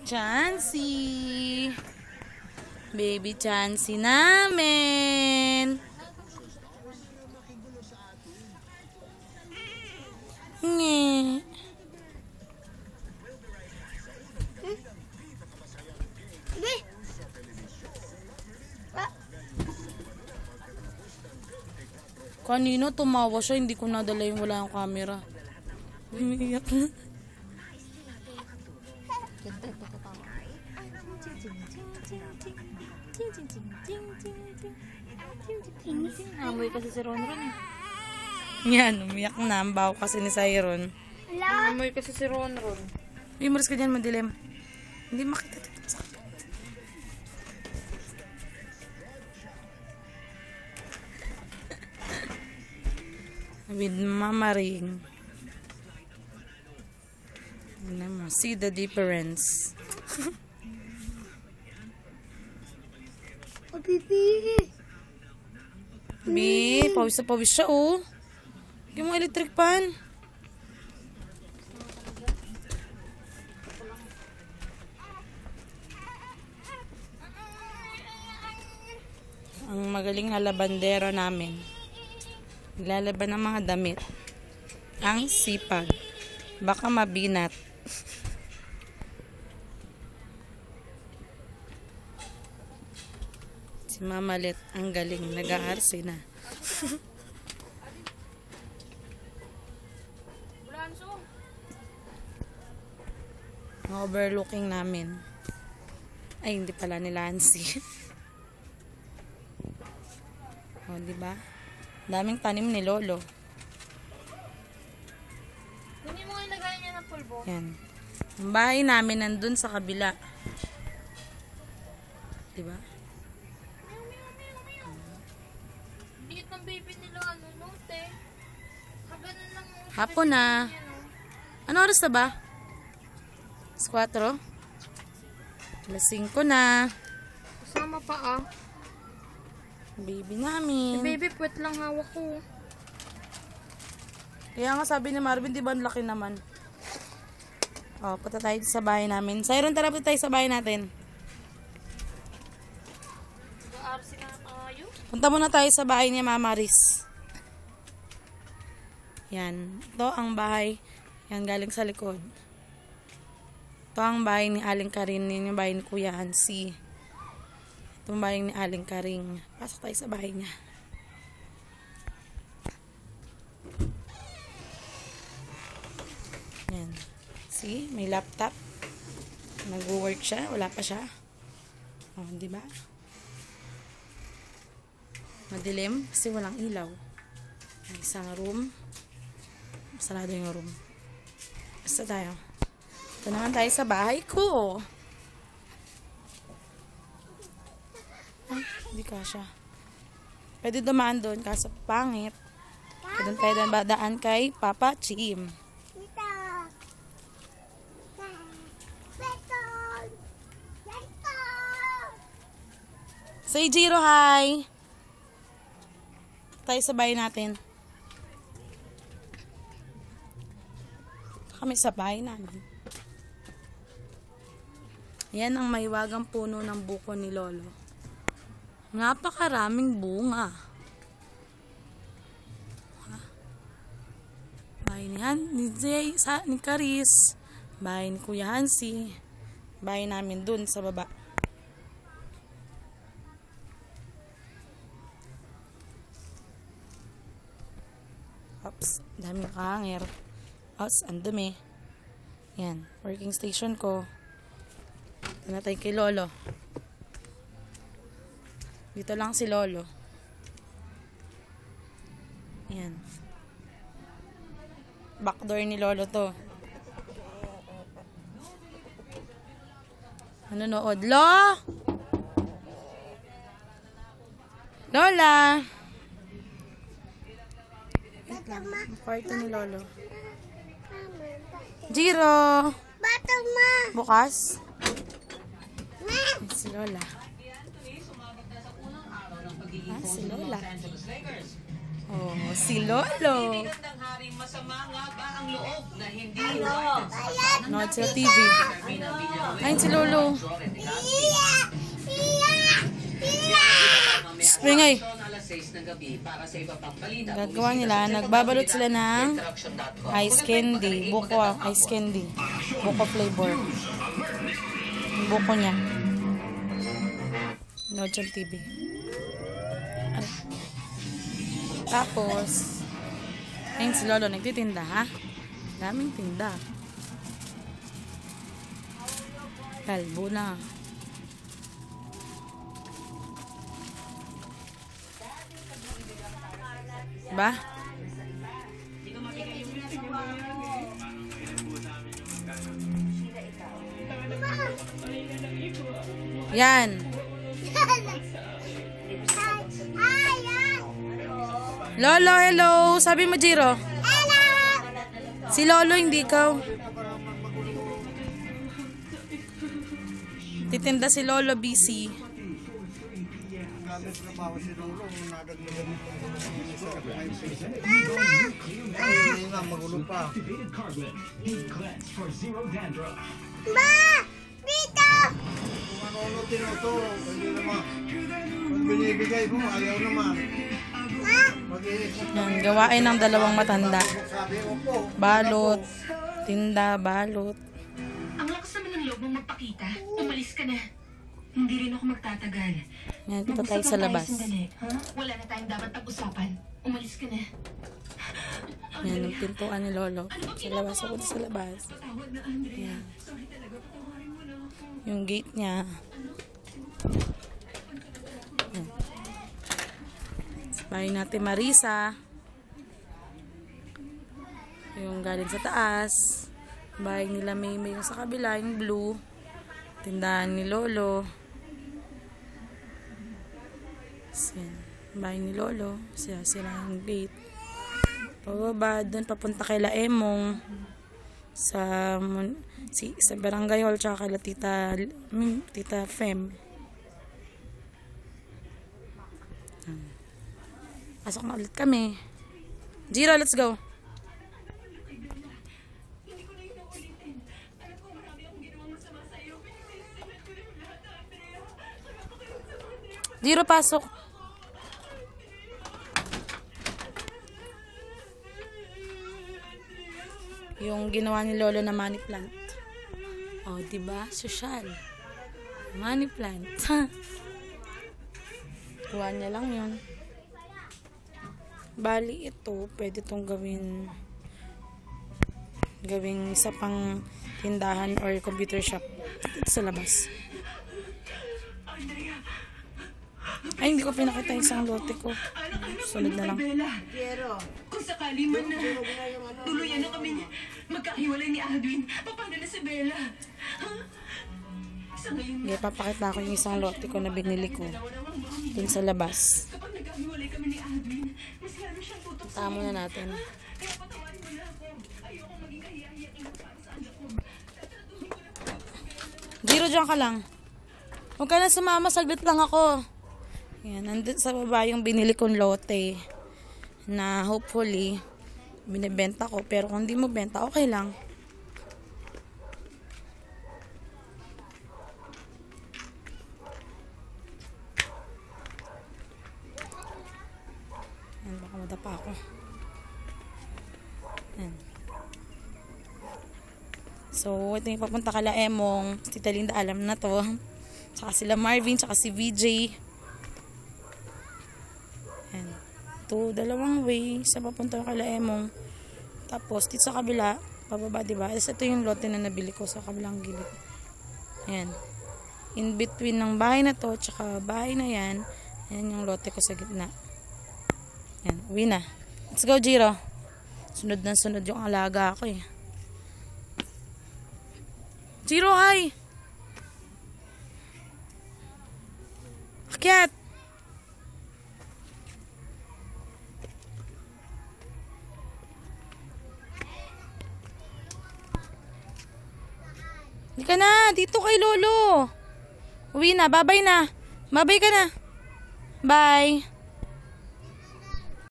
Chansey. Baby Chansey namin. Nge. Kanina tumawa siya, hindi ko nadala yung wala yung camera. Umiiyak na. Amoy kasi si Ronron eh. Yan, umiyak na. Ang baho kasi ni Siron. Amoy kasi si Ronron. Uy, maras ka dyan, madilim. Hindi makita. With Mama Ring. See the difference. Oh, baby. Bi, pawis na pawis siya, oh. Yung mga electric pan. Ang magaling na labandero namin. Lalaban ng mga damit. Ang sipag. Baka mabinat. Si Mama Let, ang galing. Nag-aarsi na. Ang overlooking namin. Ay, hindi pala ni Lancy. O, diba? Daming tanim ni Lolo. Kunin mo yung lagay niya ng pulbo. Yan. Ang bahay namin nandun sa kabila. Diba? Liit ng baby nila, ano, no, te? Kaganan lang mo. Hapon na. Ano oras na ba? 4? Alas 5 na. Kasama pa ah. Baby namin. Baby, puwet lang hawak ko. Kaya nga sabi ni Marvin, di ba ang laki naman? O, punta tayo sa bahay namin. Siron, tara punta tayo sa bahay natin. Mag-aarsi na tayo. Punta muna tayo sa bahay ni Mama Riz. Yan. Ito ang bahay. Yan, galing sa likod. Ito ang bahay ni Aling Karin. Yan yung bahay ni Kuya Hansi. Itong bahay ni Aling Karing. Pasok tayo sa bahay niya. Yan. See? May laptop. Nag-work siya. Wala pa siya. O, diba? Madilim. Kasi walang ilaw. May isang room. Sarado yung room. Basta tayo. Ito naman tayo sa bahay ko. Ay, hindi kasha. Pwede dumaan doon kaso pangit. Doon tayo daan kay Papa Chim. Say Jiro, hi! Tayo sa bahay natin. Kami sa bahay namin. Yan ang mahiwagang puno ng buko ni Lolo. Napakaraming bunga. Bahay ni Zay, ni Caris. Bahay ni Kuya Hansi. Bahay namin dun sa baba. Oops, daming kahanger. Oops, ang dumi. Yan, working station ko. Ito na tayo kay Lolo. Dito lang si Lolo. Yan. Backdoor ni Lolo to. Nanonood. Lola! Wait lang. Kwarto ni Lolo. Jiro! Bukas? Si Lola. Si Lola. Oh, si Lolo. Nood sa TV. Ayun si Lolo. Springay. Gagawa nila, nagbabalot sila ng ice candy. Buko ice candy. Buko flavor. Yung buko niya. Nood siyang TV. Tapos, ayun si Lolo, nagtitinda ha. Daming tinda. Kalbo na. Ba? Yan. Lolo, hello. Sabi mo, Jiro. Si Lolo, hindi ikaw. Titinda si Lolo, busy. Magulo pa. Ma! Dito! Kung ano tinuto, hindi naman. Kung binibigay mo, ayaw naman. Yan, gawain ng dalawang matanda. Sabi ko po. Balot. Tinda, balot. Ang lakas naman ng loob mong magpakita. Umalis ka na. Hindi rin ako magtatagal. Yan, punta tayo sa labas. Sandali, ha? Wala na tayong dapat pag-usapan. Umalis ka na. Yan, yung pintuan ni Lolo. Sa labas, ako sa labas. Patawad na, Andrea. Yan. Sorry talaga, patawarin mo na ako. Yung gate niya. Yan. Bahay natin Marisa. Yung galing sa taas. Bahay nila May yung sa kabila, yung blue. Tindahan ni Lolo. Yan. Bahay ni Lolo. Sira yung gate. Pababa, doon papunta kay La Emong. Sa Barangay Hall, tsaka kay Tita Fem. Pasok na ulit kami. Jiro, let's go. Jiro, pasok. Yung ginawa ni Lolo na money plant. Oh, diba? Social. Money plant. Kuha niya lang yun. Bali ito, pwede itong gawing isa pang tindahan or computer shop dito sa labas. Ay, hindi ko pinakita isang lote ko. Sunod na lang. Kung sakali man na tuluyan na kami magkahiwalay ni Adwin, paano na si Bella? Ha? Sa ngayon Okay, papakita ko yung isang lote ko na binili ko dun sa labas. kapag nagkahiwalay kami ni Adwin, mas lalo siyang tutok sa Tama na natin. kaya patawarin mo na ako. Ayoko maging kahiyahiyak na para sa anak ko. Jiro, dyan ka lang. Huwag ka na sumama, saglit lang ako. Yan, nandun sa baba yung binili kong lote na hopefully binibenta ko, pero kung di mo benta, okay lang. Yan, baka madapa ako. Yan. So, ito yung papunta kala Emong. Si Tita Linda alam na to. Tsaka sila Marvin, tsaka si VJ. Yan. Ito, dalawang way. Sa papunta kala Emong. Tapos, dito sa kabila, pababa, diba? Tapos, ito yung lote na nabili ko sa kabilang gilid. Yan. In between ng bahay na to, tsaka bahay na yan, yan yung lote ko sa gitna. Yan, uwi na. Let's go, Jiro. Sunod na sunod yung alaga ko eh. Jiro, hi! Akyat! Hindi ka na, dito kay Lolo. Uwi na, babay na. Babay ka na. Bye.